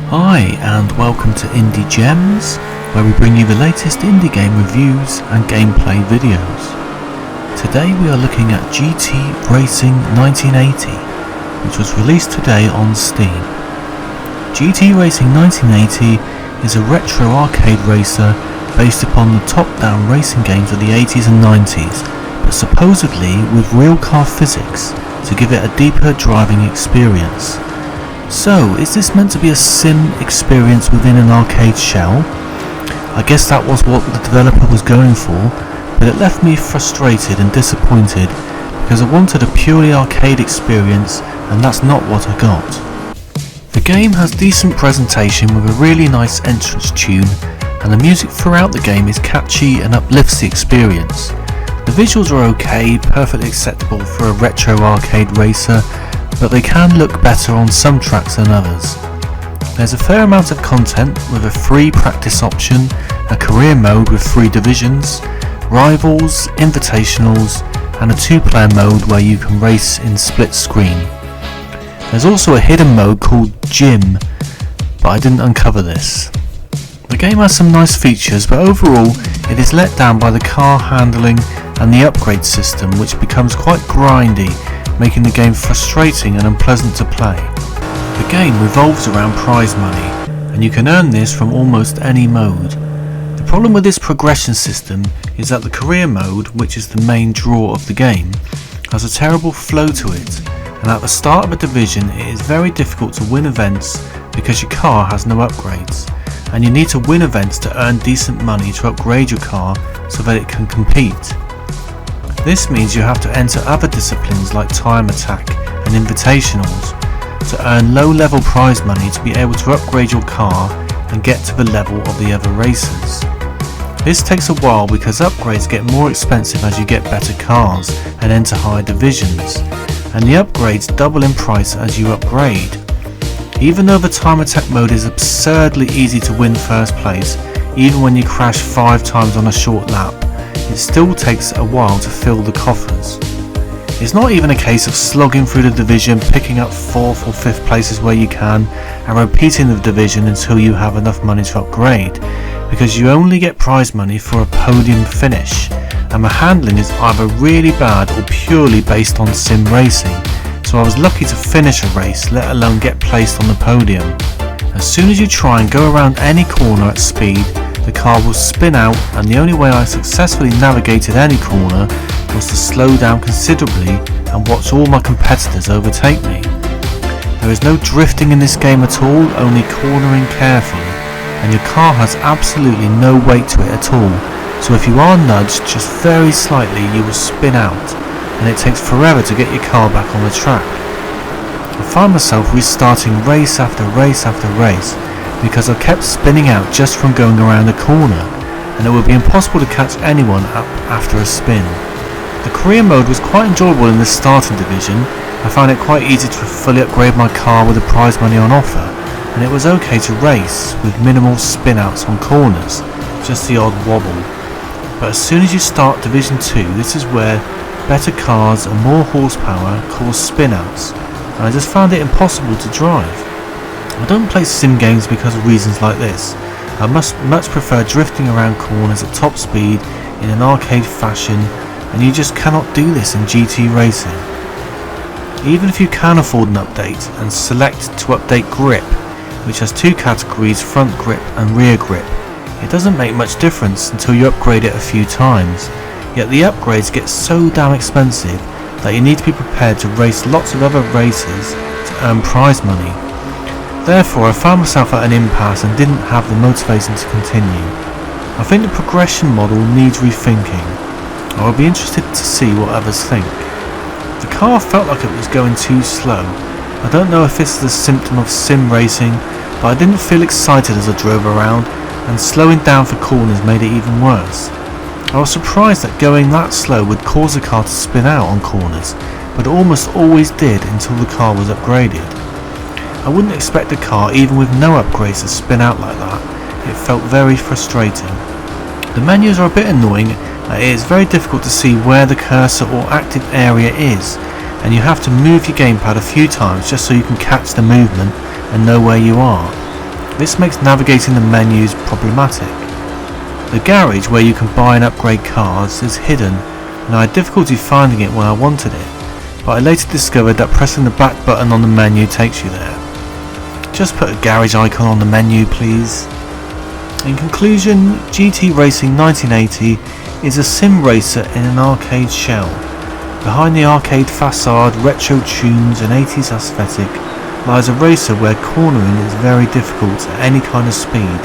Hi and welcome to IndieGems, where we bring you the latest indie game reviews and gameplay videos. Today we are looking at GT Racing 1980, which was released today on Steam. GT Racing 1980 is a retro arcade racer based upon the top-down racing games of the 80s and 90s, but supposedly with real car physics to give it a deeper driving experience. So, is this meant to be a sim experience within an arcade shell? I guess that was what the developer was going for, but it left me frustrated and disappointed because I wanted a purely arcade experience and that's not what I got. The game has decent presentation with a really nice entrance tune, and the music throughout the game is catchy and uplifts the experience. The visuals are okay, perfectly acceptable for a retro arcade racer, but they can look better on some tracks than others. There's a fair amount of content with a free practice option, a career mode with 3 divisions, rivals, invitationals, and a 2-player mode where you can race in split screen. There's also a hidden mode called Gym, but I didn't uncover this. The game has some nice features, but overall it is let down by the car handling and the upgrade system, which becomes quite grindy, making the game frustrating and unpleasant to play. The game revolves around prize money, and you can earn this from almost any mode. The problem with this progression system is that the career mode, which is the main draw of the game, has a terrible flow to it, and at the start of a division it is very difficult to win events because your car has no upgrades, and you need to win events to earn decent money to upgrade your car so that it can compete. This means you have to enter other disciplines like time attack and invitationals to earn low-level prize money to be able to upgrade your car and get to the level of the other racers. This takes a while because upgrades get more expensive as you get better cars and enter higher divisions, and the upgrades double in price as you upgrade. Even though the time attack mode is absurdly easy to win first place, even when you crash 5 times on a short lap, it still takes a while to fill the coffers. It's not even a case of slogging through the division, picking up 4th or 5th places where you can, and repeating the division until you have enough money to upgrade, because you only get prize money for a podium finish, and the handling is either really bad or purely based on sim racing, so I was lucky to finish a race, let alone get placed on the podium. As soon as you try and go around any corner at speed, the car will spin out, and the only way I successfully navigated any corner was to slow down considerably and watch all my competitors overtake me. There is no drifting in this game at all, only cornering carefully, and your car has absolutely no weight to it at all, so if you are nudged just very slightly you will spin out, and it takes forever to get your car back on the track. I find myself restarting race after race after race, because I kept spinning out just from going around a corner, and it would be impossible to catch anyone up after a spin. The career mode was quite enjoyable in the starting division. I found it quite easy to fully upgrade my car with the prize money on offer, and it was okay to race with minimal spin outs on corners, just the odd wobble. But as soon as you start Division 2, this is where better cars and more horsepower cause spin outs, and I just found it impossible to drive. I don't play sim games because of reasons like this. I much prefer drifting around corners at top speed in an arcade fashion, and you just cannot do this in GT Racing. Even if you can afford an update and select to update grip, which has 2 categories, front grip and rear grip, it doesn't make much difference until you upgrade it a few times, yet the upgrades get so damn expensive that you need to be prepared to race lots of other races to earn prize money. Therefore, I found myself at an impasse and didn't have the motivation to continue. I think the progression model needs rethinking. I will be interested to see what others think. The car felt like it was going too slow. I don't know if this is a symptom of sim racing, but I didn't feel excited as I drove around, and slowing down for corners made it even worse. I was surprised that going that slow would cause the car to spin out on corners, but it almost always did until the car was upgraded. I wouldn't expect a car, even with no upgrades, to spin out like that. It felt very frustrating. The menus are a bit annoying. It is very difficult to see where the cursor or active area is, and you have to move your gamepad a few times just so you can catch the movement and know where you are. This makes navigating the menus problematic. The garage, where you can buy and upgrade cars, is hidden, and I had difficulty finding it when I wanted it, but I later discovered that pressing the back button on the menu takes you there. Just put a garage icon on the menu, please. In conclusion, GT Racing 1980 is a sim racer in an arcade shell. Behind the arcade facade, retro tunes and 80s aesthetic lies a racer where cornering is very difficult at any kind of speed,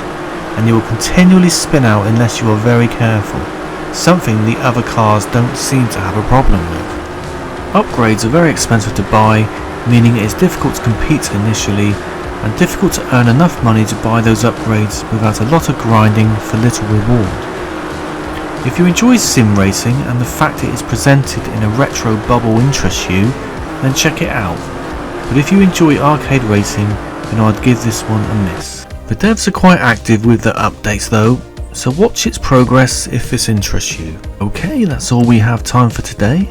and you will continually spin out unless you are very careful, something the other cars don't seem to have a problem with. Upgrades are very expensive to buy, meaning it is difficult to compete initially, and difficult to earn enough money to buy those upgrades without a lot of grinding for little reward. If you enjoy sim racing and the fact it is presented in a retro bubble interests you, then check it out. But if you enjoy arcade racing, then I'd give this one a miss. The devs are quite active with their updates though, so watch its progress if this interests you. Okay, that's all we have time for today.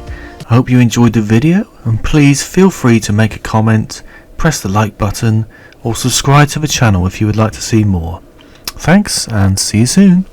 I hope you enjoyed the video, and please feel free to make a comment, press the like button, or subscribe to the channel if you would like to see more. Thanks, and see you soon.